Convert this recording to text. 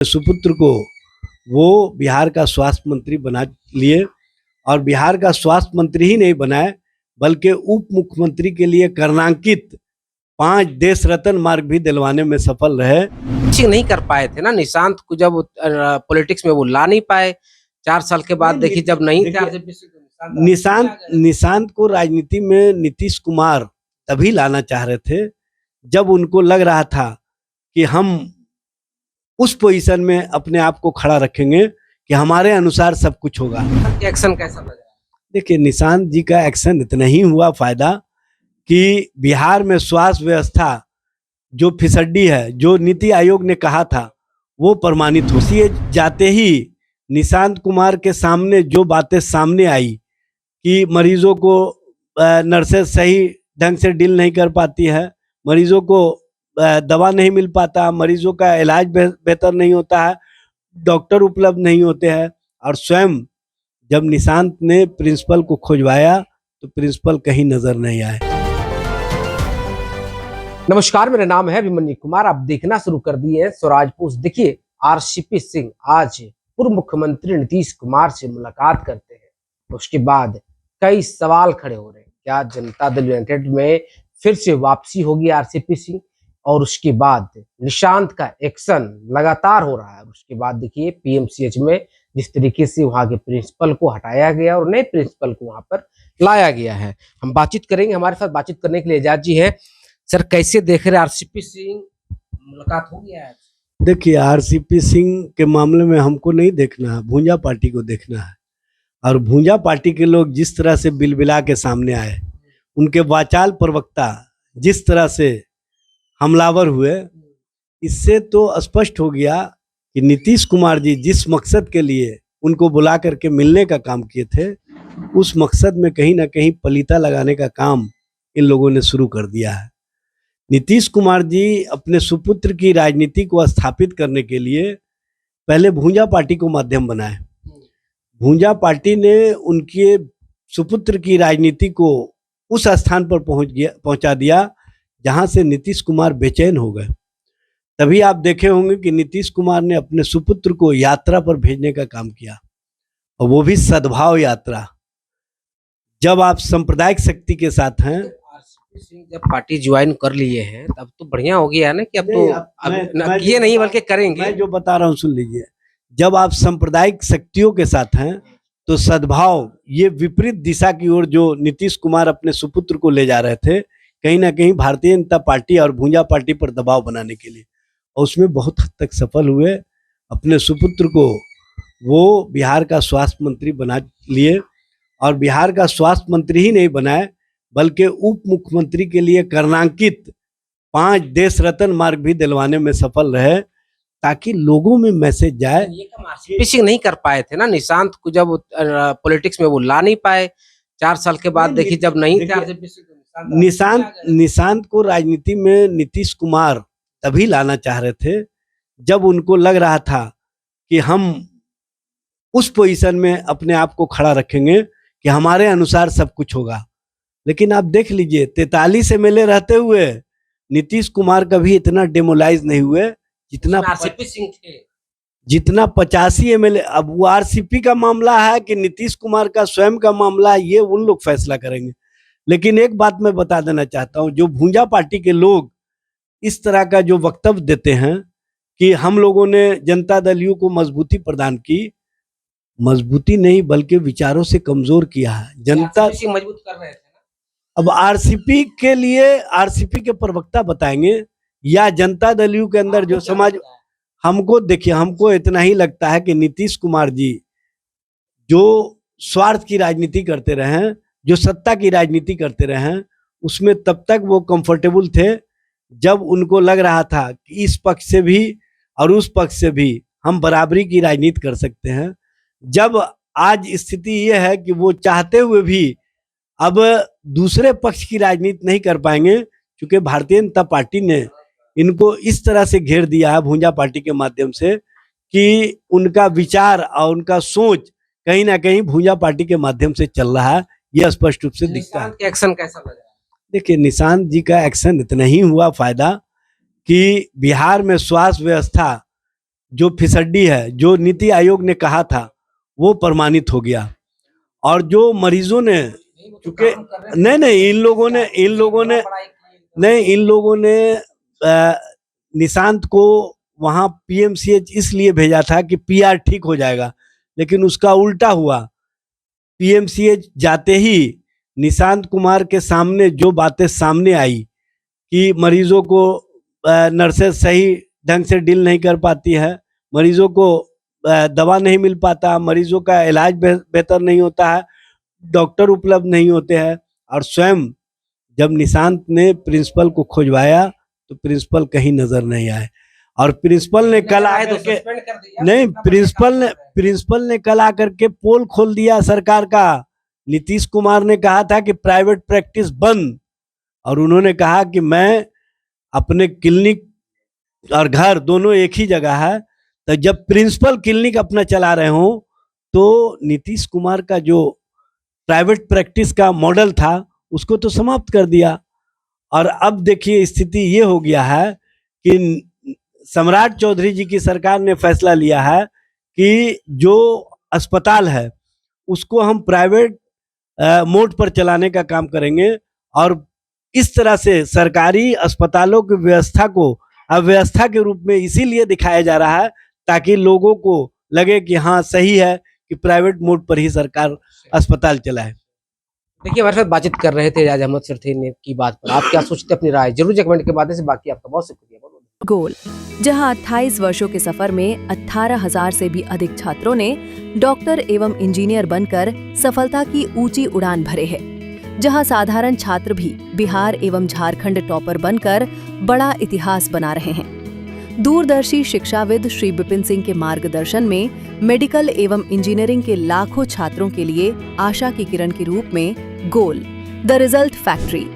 सुपुत्र को वो बिहार का स्वास्थ्य मंत्री बना लिए और बिहार का स्वास्थ्य मंत्री ही नहीं बनाए बल्कि उप मुख्यमंत्री के लिए कर्णांकित 5 देश रत्न मार्ग भी दिलवाने में सफल रहे। नहीं कर पाए थे ना निशांत को, जब पॉलिटिक्स में वो ला नहीं पाए। 4 साल के बाद देखिए जब नहीं थे निशांत को राजनीति में नीतीश कुमार तभी लाना चाह रहे थे जब उनको लग रहा था कि हम उस पोजीशन में अपने आप को खड़ा रखेंगे कि हमारे अनुसार सब कुछ होगा। एक्शन कैसा लगा? देखिए, निशांत जी का एक्शन इतना ही हुआ फायदा कि बिहार में स्वास्थ्य व्यवस्था जो फिसड्डी है, जो नीति आयोग ने कहा था, वो प्रमाणित हो। सी जाते ही निशांत कुमार के सामने जो बातें सामने आई कि मरीजों को नर्सेज सही ढंग से डील नहीं कर पाती है, मरीजों को दवा नहीं मिल पाता, मरीजों का इलाज बेहतर नहीं होता है, डॉक्टर उपलब्ध नहीं होते हैं। और स्वयं जब निशांत ने प्रिंसिपल को खोजवाया तो प्रिंसिपल कहीं नजर नहीं आए। नमस्कार, मेरा नाम है अभिमन्यु कुमार। आप देखना शुरू कर दिए है स्वराज पोस्ट। देखिए, आरसीपी सिंह आज पूर्व मुख्यमंत्री नीतीश कुमार से मुलाकात करते हैं। उसके बाद कई सवाल खड़े हो रहे हैं। क्या जनता दल यूनाइटेड में फिर से वापसी होगी आरसीपी सिंह? और उसके बाद निशांत का एक्शन लगातार हो रहा है। उसके बाद देखिए पीएमसीएच में जिस तरीके से वहां के प्रिंसिपल को हटाया गया और नए प्रिंसिपल को वहां पर लाया गया है, हम बातचीत करेंगे। हमारे साथ बातचीत करने के लिए एजाज जी है। सर, कैसे देख रहे आरसीपी सिंह? मुलाकात हो गया है? देखिए, आरसीपी सिंह के मामले में हमको नहीं देखना है, भूंजा पार्टी को देखना है। और भूंजा पार्टी के लोग जिस तरह से बिलबिला के सामने आए, उनके वाचाल प्रवक्ता जिस तरह से हमलावर हुए, इससे तो स्पष्ट हो गया कि नीतीश कुमार जी जिस मकसद के लिए उनको बुला करके मिलने का काम किए थे, उस मकसद में कहीं ना कहीं पलीता लगाने का काम इन लोगों ने शुरू कर दिया है। नीतीश कुमार जी अपने सुपुत्र की राजनीति को स्थापित करने के लिए पहले भूंजा पार्टी को माध्यम बनाए। भूंजा पार्टी ने उनके सुपुत्र की राजनीति को उस स्थान पर पहुंचा दिया जहां से नीतीश कुमार बेचैन हो गए। तभी आप देखे होंगे कि नीतीश कुमार ने अपने सुपुत्र को यात्रा पर भेजने का काम किया, और वो भी सद्भाव यात्रा। जब आप सांप्रदायिक शक्ति के साथ हैं, जब पार्टी ज्वाइन कर लिए हैं तब तो बढ़िया हो गया है ना कि अब तो ये नहीं बल्कि करेंगे। मैं जो बता रहा हूँ सुन लीजिए। जब आप सांप्रदायिक शक्तियों के साथ हैं तो सद्भाव, ये विपरीत दिशा की ओर जो नीतीश कुमार अपने सुपुत्र को ले जा रहे थे, कहीं ना कहीं भारतीय जनता पार्टी और भूंजा पार्टी पर दबाव बनाने के लिए, और उसमें बहुत हद तक सफल हुए। अपने सुपुत्र को वो बिहार का स्वास्थ्य मंत्री बना लिए और बिहार का स्वास्थ्य मंत्री ही नहीं बनाए बल्कि उप मुख्यमंत्री के लिए कर्णांकित 5 देश रत्न मार्ग भी दिलवाने में सफल रहे, ताकि लोगों में मैसेज जाए। ये काम आरसीपी सिंह नहीं कर पाए थे ना निशांत को, जब पॉलिटिक्स में वो ला नहीं पाए। 4 साल के बाद देखिए जब नहीं थे निशांत को राजनीति में नीतीश कुमार तभी लाना चाह रहे थे जब उनको लग रहा था कि हम उस पोजीशन में अपने आप को खड़ा रखेंगे कि हमारे अनुसार सब कुछ होगा। लेकिन आप देख लीजिए, 43 एमएलए रहते हुए नीतीश कुमार कभी इतना डेमोलाइज नहीं हुए जितना आरसीपी सिंह थे, जितना 85 एमएलए। अब वो आरसीपी का मामला है कि नीतीश कुमार का स्वयं का मामला है, ये उन लोग फैसला करेंगे। लेकिन एक बात मैं बता देना चाहता हूं, जो भूंजा पार्टी के लोग इस तरह का जो वक्तव्य देते हैं कि हम लोगों ने जनता दल यू को मजबूती प्रदान की, मजबूती नहीं बल्कि विचारों से कमजोर किया है। जनता मजबूत कर रहे थे ना। अब आरसीपी के लिए आरसीपी के प्रवक्ता बताएंगे या जनता दल यू के अंदर जो समाज। हमको देखिए, हमको इतना ही लगता है कि नीतीश कुमार जी जो स्वार्थ की राजनीति करते रहे, जो सत्ता की राजनीति करते रहे, उसमें तब तक वो कंफर्टेबल थे जब उनको लग रहा था कि इस पक्ष से भी और उस पक्ष से भी हम बराबरी की राजनीति कर सकते हैं। जब आज स्थिति ये है कि वो चाहते हुए भी अब दूसरे पक्ष की राजनीति नहीं कर पाएंगे, क्योंकि भारतीय जनता पार्टी ने इनको इस तरह से घेर दिया है भूंजा पार्टी के माध्यम से कि उनका विचार और उनका सोच कहीं ना कहीं भूंजा पार्टी के माध्यम से चल रहा है। यह स्पष्ट रूप से दिखता है। एक्शन कैसा लगा? देखिए, निशांत जी का एक्शन इतना ही हुआ फायदा कि बिहार में स्वास्थ्य व्यवस्था जो फिसड्डी है, जो नीति आयोग ने कहा था वो प्रमाणित हो गया। और जो मरीजों ने, क्योंकि नहीं इन लोगों ने निशांत को वहां पीएमसीएच इसलिए भेजा था कि पीआर ठीक हो जाएगा, लेकिन उसका उल्टा हुआ। पीएमसीएच जाते ही निशांत कुमार के सामने जो बातें सामने आई कि मरीजों को नर्सेस सही ढंग से डील नहीं कर पाती है, मरीजों को दवा नहीं मिल पाता, मरीजों का इलाज बेहतर नहीं होता है, डॉक्टर उपलब्ध नहीं होते हैं। और स्वयं जब निशांत ने प्रिंसिपल को खोजवाया तो प्रिंसिपल कहीं नजर नहीं आए। और प्रिंसिपल ने कल आकर के प्रिंसिपल ने कल आकर के पोल खोल दिया सरकार का। नीतीश कुमार ने कहा था कि प्राइवेट प्रैक्टिस बंद, और उन्होंने कहा कि मैं अपने क्लिनिक और घर दोनों एक ही जगह है। तो जब प्रिंसिपल क्लिनिक अपना चला रहे हो तो नीतीश कुमार का जो प्राइवेट प्रैक्टिस का मॉडल था उसको तो समाप्त कर दिया। और अब देखिए स्थिति ये हो गया है कि सम्राट चौधरी जी की सरकार ने फैसला लिया है कि जो अस्पताल है उसको हम प्राइवेट मोड पर चलाने का काम करेंगे। और इस तरह से सरकारी अस्पतालों की व्यवस्था को अव्यवस्था के रूप में इसीलिए दिखाया जा रहा है ताकि लोगों को लगे कि हाँ सही है कि प्राइवेट मोड पर ही सरकार अस्पताल चलाए। देखिए हमारे साथ बातचीत कर रहे थे एजाज अहमद सरथी की बात पर। आप क्या सोचते हैं, अपनी राय जरूर कमेंट के माध्यम से। बाकी आपका बहुत शुक्रिया। गोल, जहां 28 वर्षों के सफर में 18,000 से भी अधिक छात्रों ने डॉक्टर एवं इंजीनियर बनकर सफलता की ऊंची उड़ान भरे है, जहां साधारण छात्र भी बिहार एवं झारखंड टॉपर बनकर बड़ा इतिहास बना रहे हैं। दूरदर्शी शिक्षाविद श्री विपिन सिंह के मार्गदर्शन में मेडिकल एवं इंजीनियरिंग के लाखों छात्रों के लिए आशा की किरण के रूप में गोल, द रिजल्ट फैक्ट्री